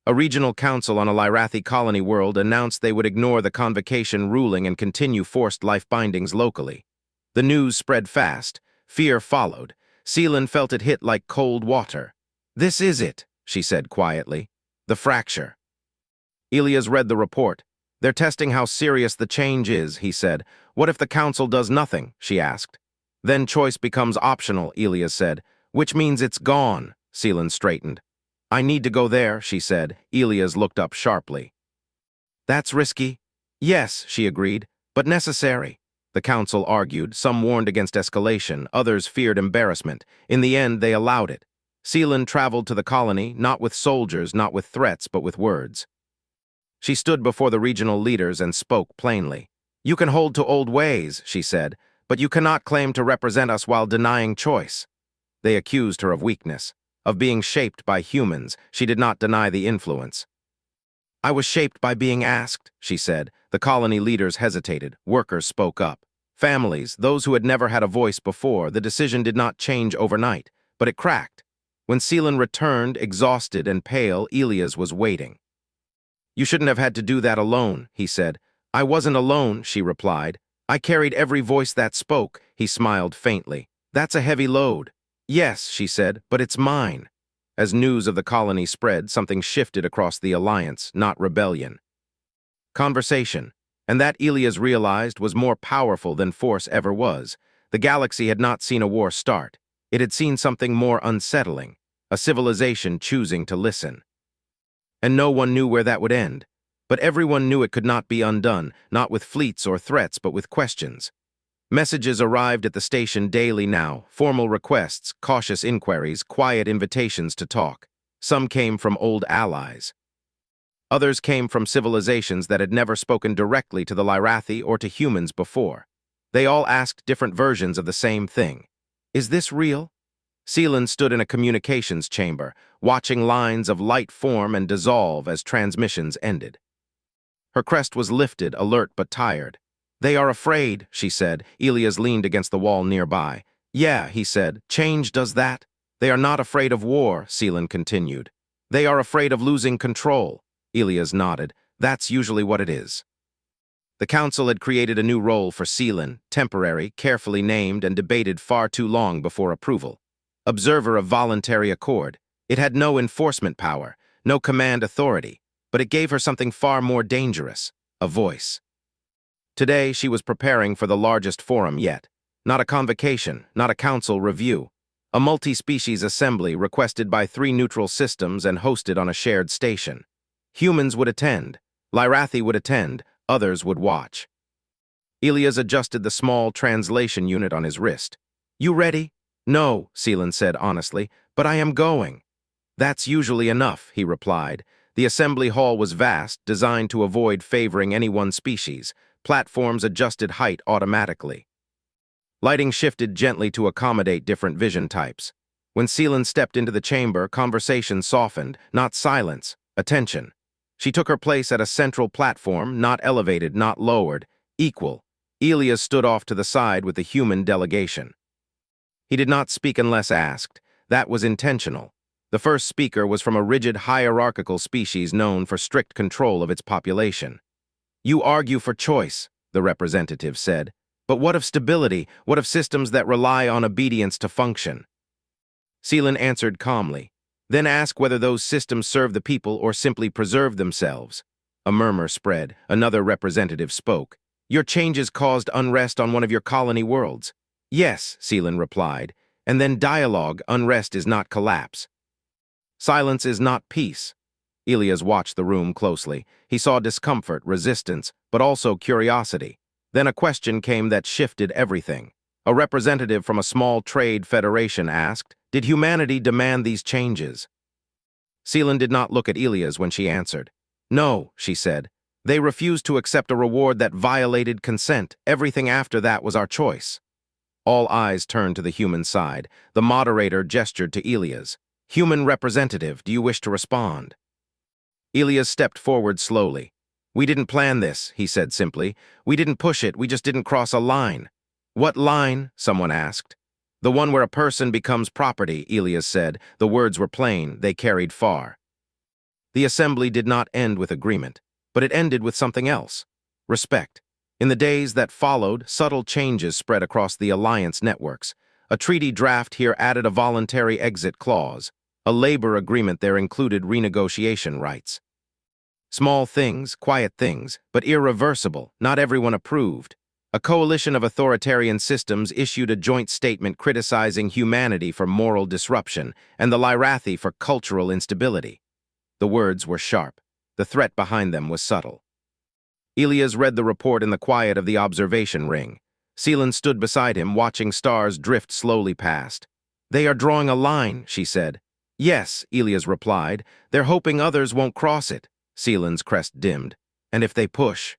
A regional council on a Lyrathi colony world announced they would ignore the convocation ruling and continue forced life bindings locally. The news spread fast. Fear followed. Seelan felt it hit like cold water. "This is it," she said quietly. "The fracture." Elias read the report. "They're testing how serious the change is," he said. "What if the council does nothing?" she asked. "Then choice becomes optional," Elias said. "Which means it's gone." Seelan straightened. "I need to go there," she said. Elias looked up sharply. "That's risky." "Yes," she agreed, "but necessary." The council argued. Some warned against escalation, others feared embarrassment. In the end, they allowed it. Seelan traveled to the colony, not with soldiers, not with threats, but with words. She stood before the regional leaders and spoke plainly. "You can hold to old ways," she said, "but you cannot claim to represent us while denying choice." They accused her of weakness, of being shaped by humans. She did not deny the influence. "I was shaped by being asked," she said. The colony leaders hesitated. Workers spoke up. Families, those who had never had a voice before, the decision did not change overnight, but it cracked. When Seelan returned, exhausted and pale, Elias was waiting. "You shouldn't have had to do that alone," he said. "I wasn't alone," she replied. "I carried every voice that spoke." He smiled faintly. "That's a heavy load." "Yes," she said, "but it's mine." As news of the colony spread, something shifted across the alliance, not rebellion. Conversation. And that Elias realized was more powerful than force ever was. The galaxy had not seen a war start. It had seen something more unsettling, a civilization choosing to listen. And no one knew where that would end. But everyone knew it could not be undone, not with fleets or threats, but with questions. Messages arrived at the station daily now, formal requests, cautious inquiries, quiet invitations to talk. Some came from old allies. Others came from civilizations that had never spoken directly to the Lyrathi or to humans before. They all asked different versions of the same thing. "Is this real?" Seelan stood in a communications chamber, watching lines of light form and dissolve as transmissions ended. Her crest was lifted, alert but tired. "They are afraid," she said. Elias leaned against the wall nearby. "Yeah," he said, "change does that." "They are not afraid of war," Seelan continued. "They are afraid of losing control." Elias nodded. "That's usually what it is." The council had created a new role for Seelan, temporary, carefully named, and debated far too long before approval. Observer of voluntary accord. It had no enforcement power, no command authority, but it gave her something far more dangerous, a voice. Today, she was preparing for the largest forum yet. Not a convocation, not a council review. A multi-species assembly requested by 3 neutral systems and hosted on a shared station. Humans would attend. Lyrathi would attend. Others would watch. Elias adjusted the small translation unit on his wrist. "You ready?" "No," Seelan said honestly, "but I am going." "That's usually enough," he replied. The assembly hall was vast, designed to avoid favoring any one species. Platforms adjusted height automatically. Lighting shifted gently to accommodate different vision types. When Seelan stepped into the chamber, conversation softened, not silence, attention. She took her place at a central platform, not elevated, not lowered, equal. Elias stood off to the side with the human delegation. He did not speak unless asked. That was intentional. The first speaker was from a rigid hierarchical species known for strict control of its population. "You argue for choice," the representative said. "But what of stability? What of systems that rely on obedience to function?" Seelan answered calmly. "Then ask whether those systems serve the people or simply preserve themselves." A murmur spread. Another representative spoke. "Your changes caused unrest on one of your colony worlds." "Yes," Seelan replied. "And then dialogue, unrest is not collapse. Silence is not peace." Elias watched the room closely. He saw discomfort, resistance, but also curiosity. Then a question came that shifted everything. A representative from a small trade federation asked, "Did humanity demand these changes?" Seelan did not look at Elias when she answered. "No," she said. "They refused to accept a reward that violated consent. Everything after that was our choice." All eyes turned to the human side. The moderator gestured to Elias. "Human representative, do you wish to respond?" Elias stepped forward slowly. "We didn't plan this," he said simply. "We didn't push it, we just didn't cross a line." "What line?" someone asked. "The one where a person becomes property," Elias said. The words were plain, they carried far. The assembly did not end with agreement, but it ended with something else. Respect. In the days that followed, subtle changes spread across the alliance networks. A treaty draft here added a voluntary exit clause. A labor agreement there included renegotiation rights. Small things, quiet things, but irreversible. Not everyone approved. A coalition of authoritarian systems issued a joint statement criticizing humanity for moral disruption and the Lyrathi for cultural instability. The words were sharp. The threat behind them was subtle. Elias read the report in the quiet of the observation ring. Seelan stood beside him, watching stars drift slowly past. "They are drawing a line," she said. "Yes," Elias replied. "They're hoping others won't cross it." Seelan's crest dimmed. "And if they push?"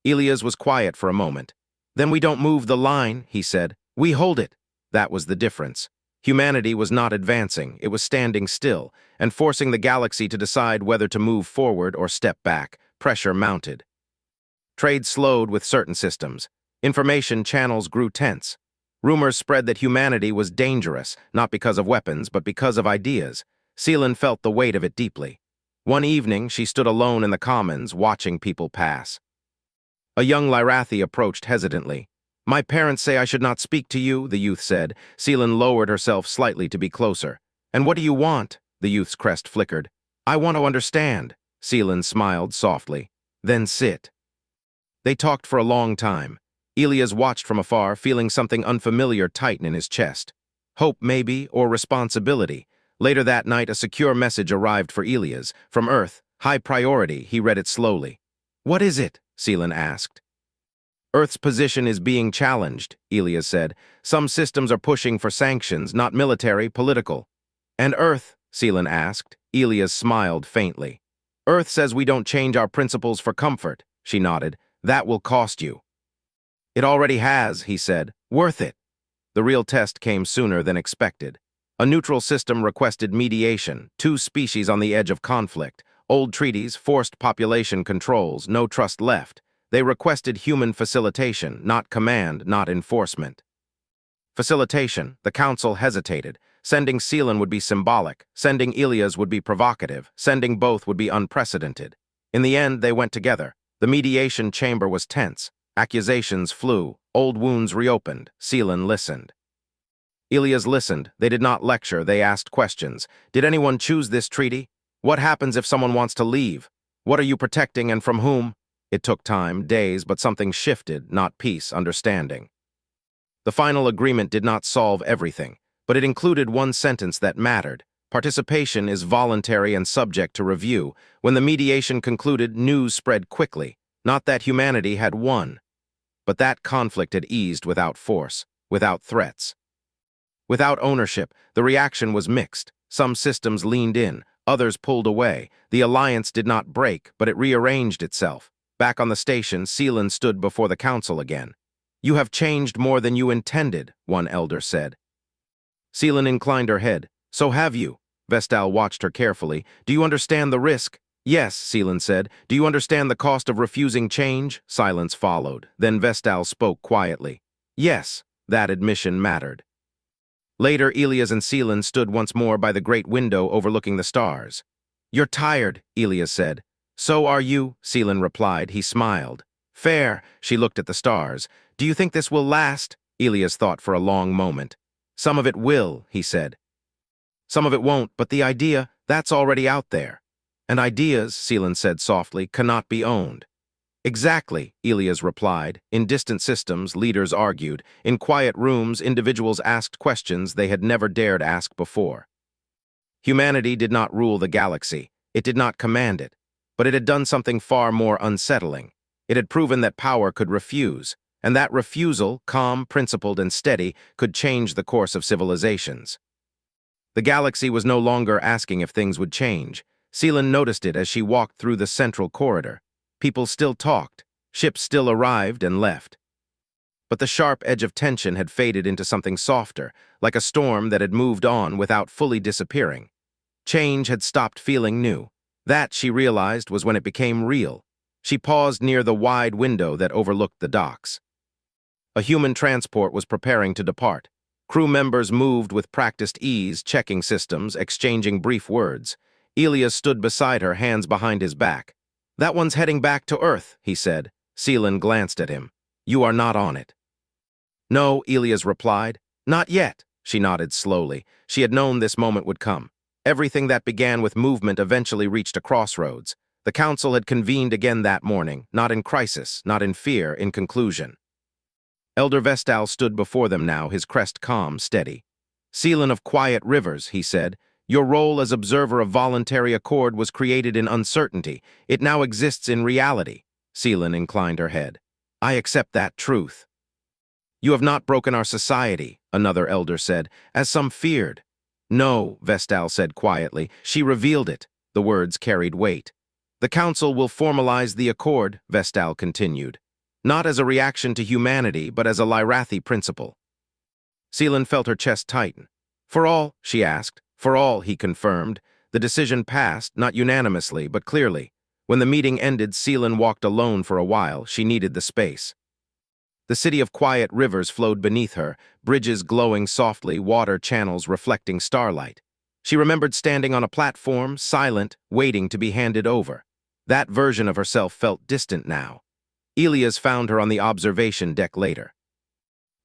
Elias was quiet for a moment. "Then we don't move the line," he said. "We hold it." That was the difference. Humanity was not advancing, it was standing still, and forcing the galaxy to decide whether to move forward or step back. Pressure mounted. Trade slowed with certain systems. Information channels grew tense. Rumors spread that humanity was dangerous, not because of weapons, but because of ideas. Seelan felt the weight of it deeply. One evening, she stood alone in the commons, watching people pass. A young Lyrathi approached hesitantly. "My parents say I should not speak to you," the youth said. Seelan lowered herself slightly to be closer. "And what do you want?" The youth's crest flickered. "I want to understand." Seelan smiled softly. "Then sit." They talked for a long time. Elias watched from afar, feeling something unfamiliar tighten in his chest. Hope, maybe, or responsibility. Later that night, a secure message arrived for Elias. From Earth, high priority, he read it slowly. "What is it?" Seelan asked. "Earth's position is being challenged," Elias said. "Some systems are pushing for sanctions, not military, political." "And Earth?" Seelan asked. Elias smiled faintly. "Earth says we don't change our principles for comfort," she nodded. "That will cost you." "It already has," he said. "Worth it." The real test came sooner than expected. A neutral system requested mediation, two species on the edge of conflict, old treaties, forced population controls, no trust left. They requested human facilitation, not command, not enforcement. Facilitation, the council hesitated. Sending Seelan would be symbolic, sending Elias would be provocative, sending both would be unprecedented. In the end, they went together. The mediation chamber was tense. Accusations flew, old wounds reopened. Seelan listened. Elias listened. They did not lecture, they asked questions. Did anyone choose this treaty? What happens if someone wants to leave? What are you protecting and from whom? It took time, days, but something shifted, not peace, understanding. The final agreement did not solve everything, but it included one sentence that mattered. Participation is voluntary and subject to review. When the mediation concluded, news spread quickly. Not that humanity had won, but that conflict had eased without force, without threats. Without ownership, the reaction was mixed. Some systems leaned in, others pulled away. The alliance did not break, but it rearranged itself. Back on the station, Seelan stood before the council again. "You have changed more than you intended," one elder said. Seelan inclined her head. "So have you." Vestal watched her carefully. "Do you understand the risk?" "Yes," Seelan said. "Do you understand the cost of refusing change?" Silence followed. Then Vestal spoke quietly. "Yes." That admission mattered. Later, Elias and Seelan stood once more by the great window overlooking the stars. "You're tired," Elias said. "So are you," Seelan replied. He smiled. "Fair." She looked at the stars. "Do you think this will last?" Elias thought for a long moment. "Some of it will," he said. "Some of it won't, but the idea, that's already out there." "And ideas," Seelan said softly, "cannot be owned." "Exactly," Elias replied. "In distant systems, leaders argued. In quiet rooms, individuals asked questions they had never dared ask before." Humanity did not rule the galaxy. It did not command it. But it had done something far more unsettling. It had proven that power could refuse, and that refusal, calm, principled, and steady, could change the course of civilizations. The galaxy was no longer asking if things would change. Seelan noticed it as she walked through the central corridor. People still talked. Ships still arrived and left. But the sharp edge of tension had faded into something softer, like a storm that had moved on without fully disappearing. Change had stopped feeling new. That, she realized, was when it became real. She paused near the wide window that overlooked the docks. A human transport was preparing to depart. Crew members moved with practiced ease, checking systems, exchanging brief words. Elias stood beside her, hands behind his back. "That one's heading back to Earth," he said. Seelan glanced at him. "You are not on it." "No," Elias replied. "Not yet." She nodded slowly. She had known this moment would come. Everything that began with movement eventually reached a crossroads. The council had convened again that morning, not in crisis, not in fear, in conclusion. Elder Vestal stood before them now, his crest calm, steady. "Seelan of Quiet Rivers," he said, "your role as observer of voluntary accord was created in uncertainty. It now exists in reality." Seelan inclined her head. "I accept that truth." "You have not broken our society," another elder said, "as some feared." "No," Vestal said quietly. "She revealed it." The words carried weight. "The council will formalize the accord," Vestal continued. "Not as a reaction to humanity, but as a Lyrathi principle." Seelan felt her chest tighten. "For all?" she asked. "For all," he confirmed. The decision passed, not unanimously, but clearly. When the meeting ended, Seelan walked alone for a while. She needed the space. The city of Quiet Rivers flowed beneath her, bridges glowing softly, water channels reflecting starlight. She remembered standing on a platform, silent, waiting to be handed over. That version of herself felt distant now. Elias found her on the observation deck later.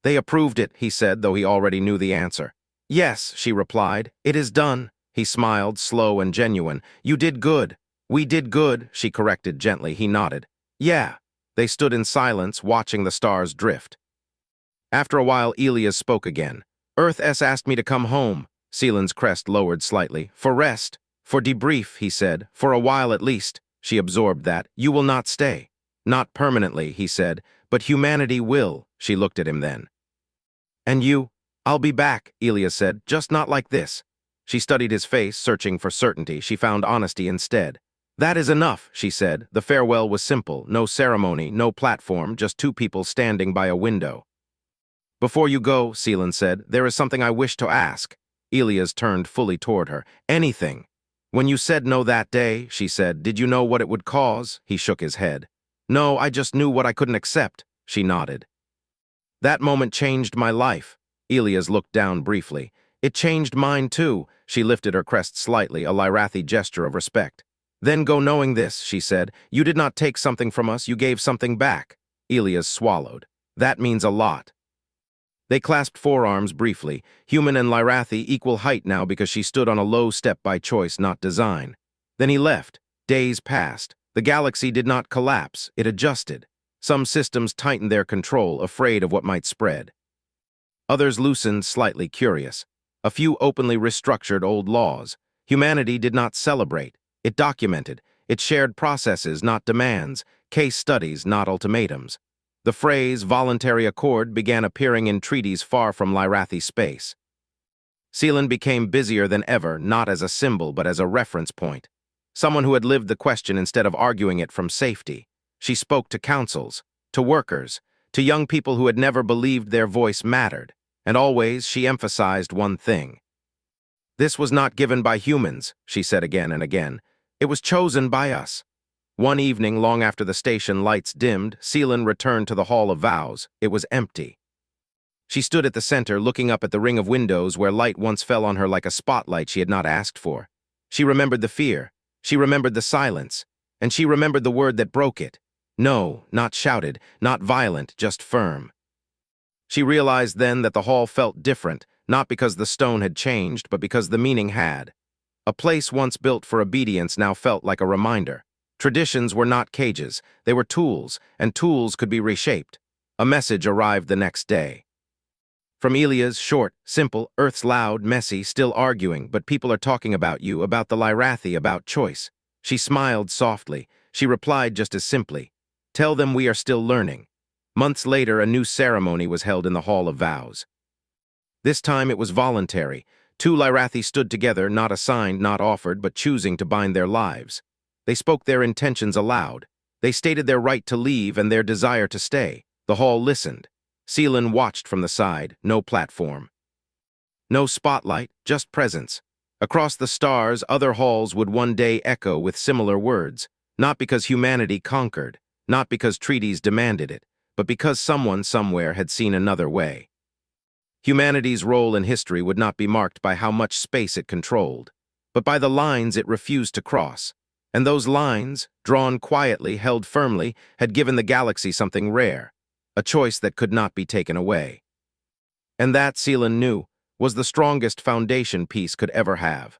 "They approved it," he said, though he already knew the answer. "Yes," she replied. "It is done." He smiled, slow and genuine. "You did good." "We did good," she corrected gently. He nodded. "Yeah." They stood in silence, watching the stars drift. After a while, Elias spoke again. "Earth S asked me to come home." Seelan's crest lowered slightly. "For rest. For debrief," he said. "For a while at least." She absorbed that. "You will not stay." "Not permanently," he said. "But humanity will." She looked at him then. "And you?" "I'll be back," Elias said. "Just not like this." She studied his face, searching for certainty. She found honesty instead. "That is enough," she said. The farewell was simple. No ceremony, no platform, just two people standing by a window. "Before you go," Seelan said, "there is something I wish to ask." Elias turned fully toward her. "Anything." "When you said no that day," she said, "did you know what it would cause?" He shook his head. "No, I just knew what I couldn't accept." She nodded. "That moment changed my life." Elias looked down briefly. "It changed mine too." She lifted her crest slightly, a Lyrathi gesture of respect. "Then go knowing this," she said. "You did not take something from us, you gave something back." Elias swallowed. "That means a lot." They clasped forearms briefly, human and Lyrathi equal height now because she stood on a low step by choice, not design. Then he left. Days passed. The galaxy did not collapse, it adjusted. Some systems tightened their control, afraid of what might spread. Others loosened, slightly curious. A few openly restructured old laws. Humanity did not celebrate. It documented. It shared processes, not demands, case studies, not ultimatums. The phrase voluntary accord began appearing in treaties far from Lyrathi space. Seelan became busier than ever, not as a symbol but as a reference point. Someone who had lived the question instead of arguing it from safety. She spoke to councils, to workers, to young people who had never believed their voice mattered, and always she emphasized one thing. "This was not given by humans," she said again and again. "It was chosen by us." One evening, long after the station lights dimmed, Seelan returned to the Hall of Vows. It was empty. She stood at the center, looking up at the ring of windows where light once fell on her like a spotlight she had not asked for. She remembered the fear. She remembered the silence. And she remembered the word that broke it. No, not shouted, not violent, just firm. She realized then that the hall felt different, not because the stone had changed, but because the meaning had. A place once built for obedience now felt like a reminder. Traditions were not cages, they were tools, and tools could be reshaped. A message arrived the next day. From Elia's, short, simple, Earth's loud, messy, still arguing, but people are talking about you, about the Lyrathi, about choice. She smiled softly. She replied just as simply, "Tell them we are still learning." Months later, a new ceremony was held in the Hall of Vows. This time it was voluntary. Two Lyrathi stood together, not assigned, not offered, but choosing to bind their lives. They spoke their intentions aloud. They stated their right to leave and their desire to stay. The hall listened. Seelan watched from the side, no platform. No spotlight, just presence. Across the stars, other halls would one day echo with similar words, not because humanity conquered, not because treaties demanded it, but because someone somewhere had seen another way. Humanity's role in history would not be marked by how much space it controlled, but by the lines it refused to cross. And those lines, drawn quietly, held firmly, had given the galaxy something rare, a choice that could not be taken away. And that, Seelan knew, was the strongest foundation peace could ever have.